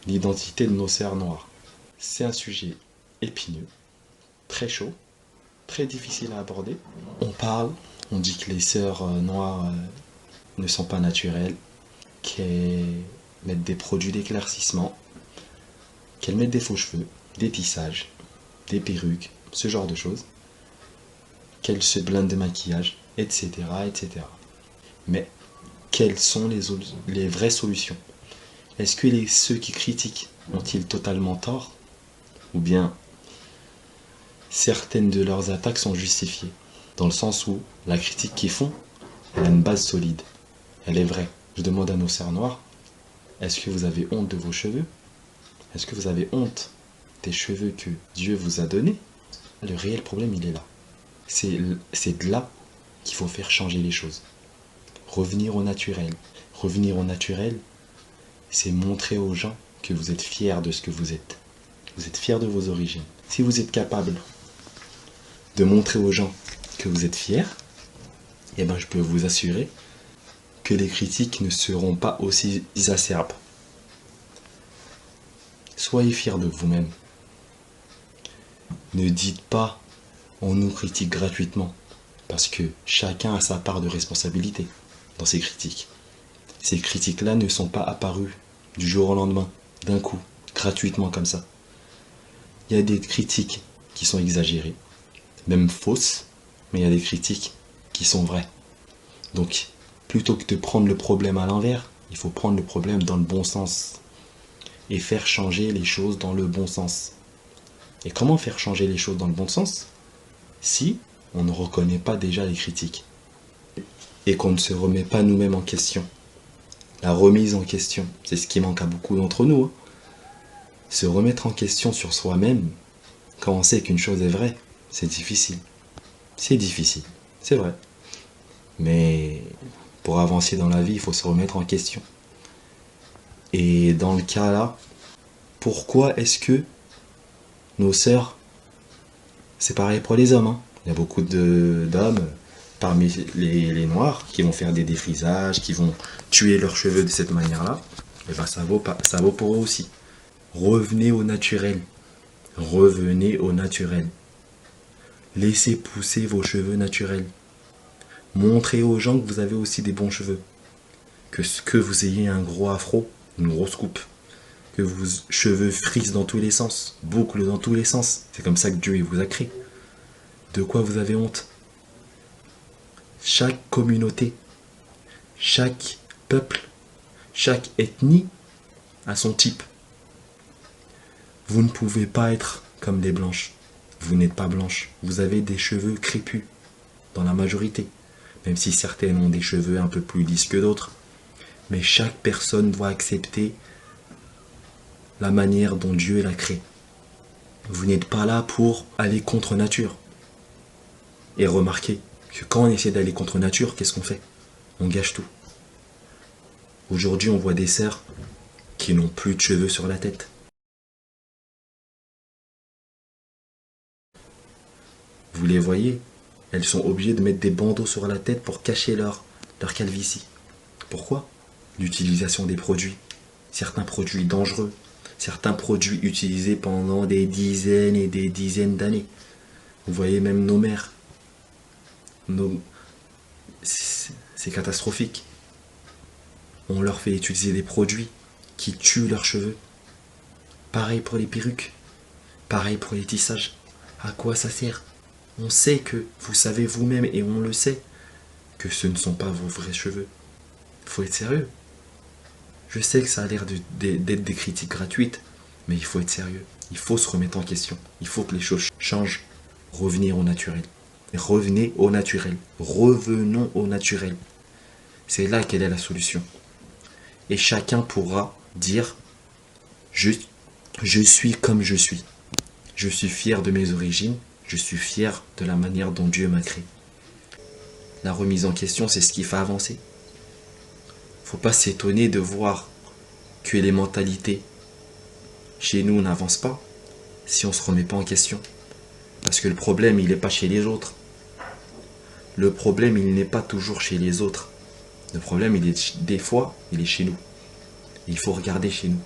l'identité de nos sœurs noires. C'est un sujet épineux, très chaud, très difficile à aborder. On parle, on dit que les sœurs noires ne sont pas naturelles, qu'elles mettent des produits d'éclaircissement, qu'elles mettent des faux cheveux, des tissages, des perruques, ce genre de choses, qu'elles se blindent de maquillage, etc. etc. Mais quelles sont les vraies solutions? Est-ce que ceux qui critiquent ont-ils totalement tort? Ou bien certaines de leurs attaques sont justifiées? Dans le sens où la critique qu'ils font, elle a une base solide. Elle est vraie. Je demande à nos sœurs noires, est-ce que vous avez honte de vos cheveux? Est-ce que vous avez honte des cheveux que Dieu vous a donnés? Le réel problème, il est là. C'est de là qu'il faut faire changer les choses. Revenir au naturel. Revenir au naturel, c'est montrer aux gens que vous êtes fiers de ce que vous êtes. Vous êtes fiers de vos origines. Si vous êtes capable de montrer aux gens que vous êtes fiers, eh ben je peux vous assurer que les critiques ne seront pas aussi acerbes. Soyez fiers de vous-même. Ne dites pas on nous critique gratuitement, parce que chacun a sa part de responsabilité dans ces critiques. Ces critiques-là ne sont pas apparues du jour au lendemain, d'un coup, gratuitement comme ça. Il y a des critiques qui sont exagérées, même fausses, mais il y a des critiques qui sont vraies. Donc, plutôt que de prendre le problème à l'envers, il faut prendre le problème dans le bon sens et faire changer les choses dans le bon sens. Et comment faire changer les choses dans le bon sens si on ne reconnaît pas déjà les critiques et qu'on ne se remet pas nous-mêmes en question? La remise en question, c'est ce qui manque à beaucoup d'entre nous. Se remettre en question sur soi-même, quand on sait qu'une chose est vraie, c'est difficile. C'est difficile, c'est vrai. Mais pour avancer dans la vie, il faut se remettre en question. Et dans le cas là, pourquoi est-ce que nos sœurs, c'est pareil pour les hommes, hein. Il y a beaucoup d'hommes parmi les noirs qui vont faire des défrisages, qui vont tuer leurs cheveux de cette manière-là. Et ben ça vaut pour eux aussi. Revenez au naturel. Revenez au naturel. Laissez pousser vos cheveux naturels. Montrez aux gens que vous avez aussi des bons cheveux. Que vous ayez un gros afro, une grosse coupe. Que vos cheveux frisent dans tous les sens, bouclent dans tous les sens. C'est comme ça que Dieu vous a créé. De quoi vous avez honte? Chaque communauté, chaque peuple, chaque ethnie a son type. Vous ne pouvez pas être comme les blanches. Vous n'êtes pas blanche. Vous avez des cheveux crépus, dans la majorité. Même si certaines ont des cheveux un peu plus lisses que d'autres. Mais chaque personne doit accepter la manière dont Dieu l'a créé. Vous n'êtes pas là pour aller contre nature. Et remarquez que quand on essaie d'aller contre nature, qu'est-ce qu'on fait? On gâche tout. Aujourd'hui, on voit des sœurs qui n'ont plus de cheveux sur la tête. Vous les voyez, elles sont obligées de mettre des bandeaux sur la tête pour cacher leur calvitie. Pourquoi? L'utilisation des produits. Certains produits dangereux. Certains produits utilisés pendant des dizaines et des dizaines d'années. Vous voyez même nos mères. C'est catastrophique. On leur fait utiliser des produits qui tuent leurs cheveux. Pareil pour les perruques. Pareil pour les tissages. À quoi ça sert? On sait que vous savez vous-même, et on le sait, que ce ne sont pas vos vrais cheveux. Faut être sérieux. Je sais que ça a l'air d'être des critiques gratuites, mais il faut être sérieux. Il faut se remettre en question. Il faut que les choses changent. Revenir au naturel. Revenez au naturel. Revenons au naturel. C'est là quelle est la solution. Et chacun pourra dire je suis comme je suis. Je suis fier de mes origines. Je suis fier de la manière dont Dieu m'a créé. La remise en question, c'est ce qui fait avancer. Faut pas s'étonner de voir que les mentalités chez nous n'avancent pas si on se remet pas en question. Parce que le problème, il n'est pas chez les autres. Le problème, il n'est pas toujours chez les autres. Le problème, des fois, il est chez nous. Il faut regarder chez nous.